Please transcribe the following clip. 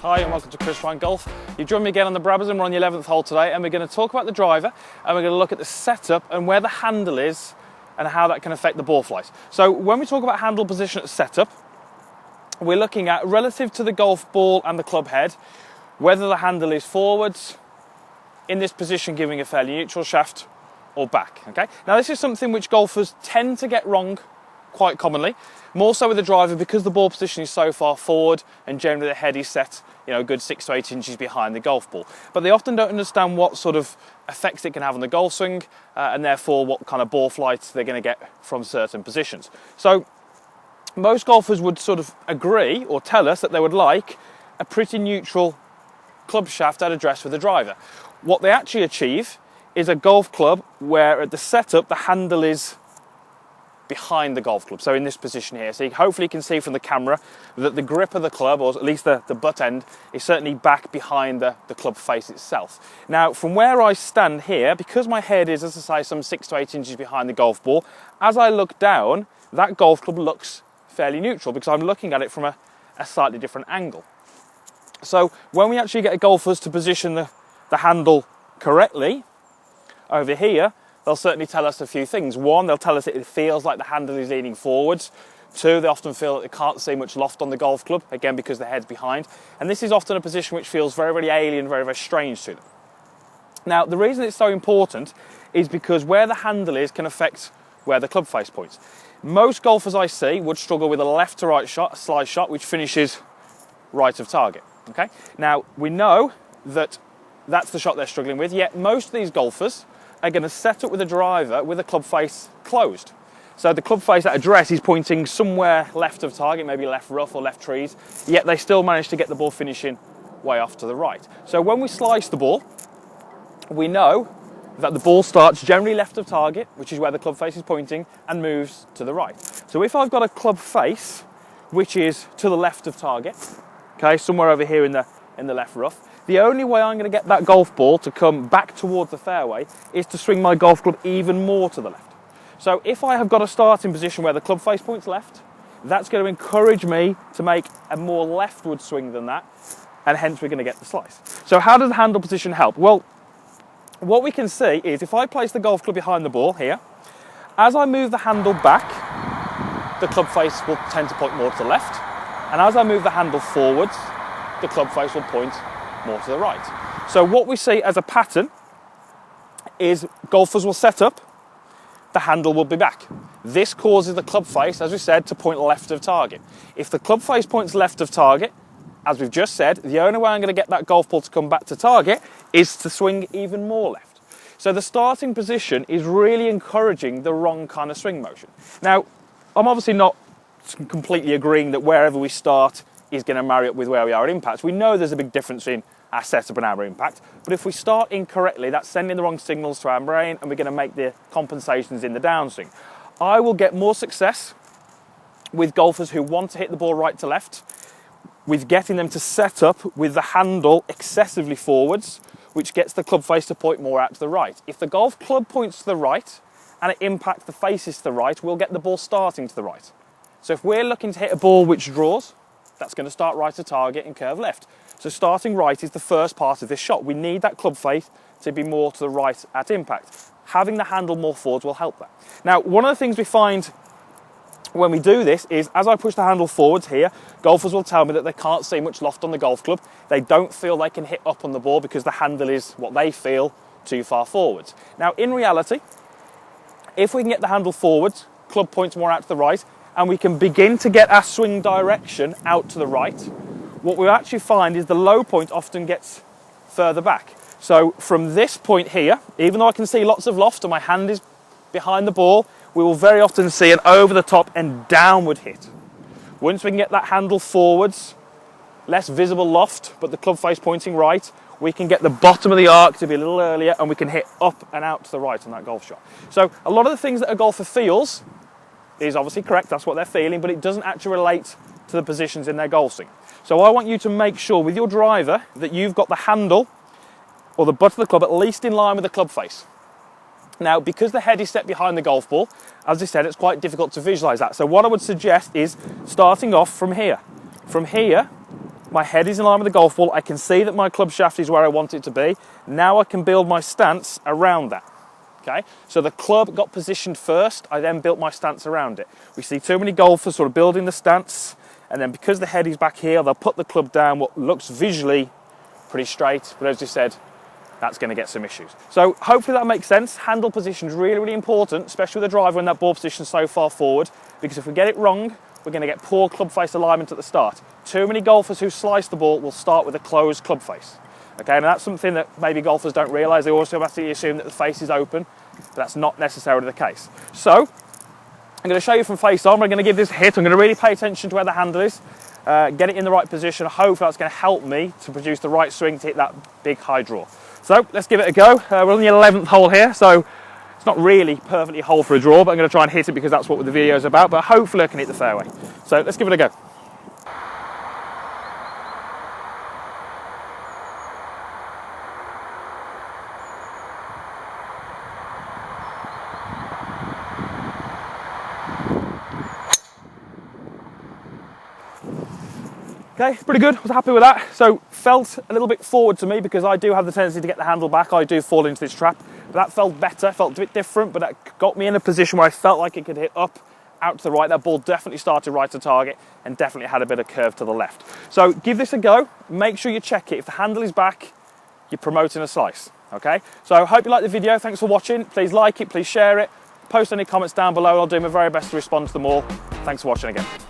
Hi and welcome to Chris Ryan Golf. You've joined me again on the Brabazon. We're on the 11th hole today and we're going to talk about the driver and we're going to look at the setup and where the handle is and how that can affect the ball flight. So when we talk about handle position at setup, we're looking at relative to the golf ball and the club head, whether the handle is forwards, in this position giving a fairly neutral shaft, or back. Okay. Now this is something which golfers tend to get wrong quite commonly, more so with the driver because the ball position is so far forward and generally the head is set, a good 6 to 8 inches behind the golf ball. But they often don't understand what sort of effects it can have on the golf swing and therefore what kind of ball flight they're going to get from certain positions. So most golfers would sort of agree or tell us that they would like a pretty neutral club shaft at address with the driver. What they actually achieve is a golf club where at the setup the handle is behind the golf club, so in this position here. So hopefully you can see from the camera that the grip of the club, or at least the butt end, is certainly back behind the club face itself. Now from where I stand here, because my head is, as I say, some 6 to 8 inches behind the golf ball, as I look down, that golf club looks fairly neutral because I'm looking at it from a slightly different angle. So when we actually get golfers to position the handle correctly over here, they'll certainly tell us a few things. One, they'll tell us it feels like the handle is leaning forwards. Two, they often feel that they can't see much loft on the golf club, again because the head's behind. And this is often a position which feels very, very alien, very, very strange to them. Now, the reason it's so important is because where the handle is can affect where the club face points. Most golfers I see would struggle with a left to right shot, a slice shot, which finishes right of target. Okay. Now, we know that that's the shot they're struggling with, yet most of these golfers are going to set up with a driver with the club face closed. So the club face at address is pointing somewhere left of target, maybe left rough or left trees, yet they still manage to get the ball finishing way off to the right. So when we slice the ball, we know that the ball starts generally left of target, which is where the club face is pointing, and moves to the right. So if I've got a club face which is to the left of target, okay, somewhere over here in the left rough, the only way I'm going to get that golf ball to come back towards the fairway is to swing my golf club even more to the left. So if I have got a starting position where the club face points left, that's going to encourage me to make a more leftward swing than that, and hence we're going to get the slice. So how does the handle position help? Well, what we can see is if I place the golf club behind the ball here, as I move the handle back, the club face will tend to point more to the left, and as I move the handle forwards, the club face will point more to the right. So what we see as a pattern is golfers will set up, the handle will be back. This causes the club face, as we said, to point left of target. If the club face points left of target, as we've just said, the only way I'm going to get that golf ball to come back to target is to swing even more left. So the starting position is really encouraging the wrong kind of swing motion. Now, I'm obviously not completely agreeing that wherever we start is going to marry up with where we are at impact. We know there's a big difference in our setup and our impact, but if we start incorrectly, that's sending the wrong signals to our brain and we're going to make the compensations in the downswing. I will get more success with golfers who want to hit the ball right to left, with getting them to set up with the handle excessively forwards, which gets the club face to point more out to the right. If the golf club points to the right and it impacts the faces to the right, we'll get the ball starting to the right. So if we're looking to hit a ball which draws, that's going to start right to target and curve left. So starting right is the first part of this shot. We need that club face to be more to the right at impact. Having the handle more forwards will help that. Now, one of the things we find when we do this is, as I push the handle forwards here, golfers will tell me that they can't see much loft on the golf club. They don't feel they can hit up on the ball because the handle is, what they feel, too far forwards. Now, in reality, if we can get the handle forwards, club points more out to the right, and we can begin to get our swing direction out to the right, what we actually find is the low point often gets further back. So from this point here, even though I can see lots of loft and my hand is behind the ball, we will very often see an over the top and downward hit. Once we can get that handle forwards, less visible loft, but the club face pointing right, we can get the bottom of the arc to be a little earlier and we can hit up and out to the right on that golf shot. So a lot of the things that a golfer feels is obviously correct, that's what they're feeling, but it doesn't actually relate to the positions in their golf swing. So I want you to make sure with your driver that you've got the handle or the butt of the club at least in line with the club face. Now, because the head is set behind the golf ball, as I said, it's quite difficult to visualise that. So what I would suggest is starting off from here. From here, My head is in line with the golf ball. I can see that my club shaft is where I want it to be. Now I can build my stance around that. Okay, so the club got positioned first. I then built my stance around it. We see too many golfers sort of building the stance, and then because the head is back here, they'll put the club down what looks visually pretty straight, but as you said, that's going to get some issues. So hopefully that makes sense. Handle position is really, really important, especially with the driver when that ball position is so far forward, because if we get it wrong, we're going to get poor club face alignment at the start. Too many golfers who slice the ball will start with a closed club face. Okay, and that's something that maybe golfers don't realise. They also automatically assume that the face is open, but that's not necessarily the case. So I'm going to show you from face on. We're going to give this a hit. I'm going to really pay attention to where the handle is, get it in the right position. Hopefully that's going to help me to produce the right swing to hit that big high draw. So let's give it a go. We're on the 11th hole here, so it's not really perfectly hole for a draw, but I'm going to try and hit it because that's what the video is about, but hopefully I can hit the fairway. So let's give it a go. Okay, pretty good, was happy with that. So felt a little bit forward to me because I do have the tendency to get the handle back. I do fall into this trap, but that felt better, felt a bit different, but that got me in a position where I felt like it could hit up, out to the right. That ball definitely started right to target and definitely had a bit of curve to the left. So give this a go, make sure you check it. If the handle is back, you're promoting a slice, okay? So I hope you liked the video, thanks for watching. Please like it, please share it, post any comments down below. I'll do my very best to respond to them all. Thanks for watching again.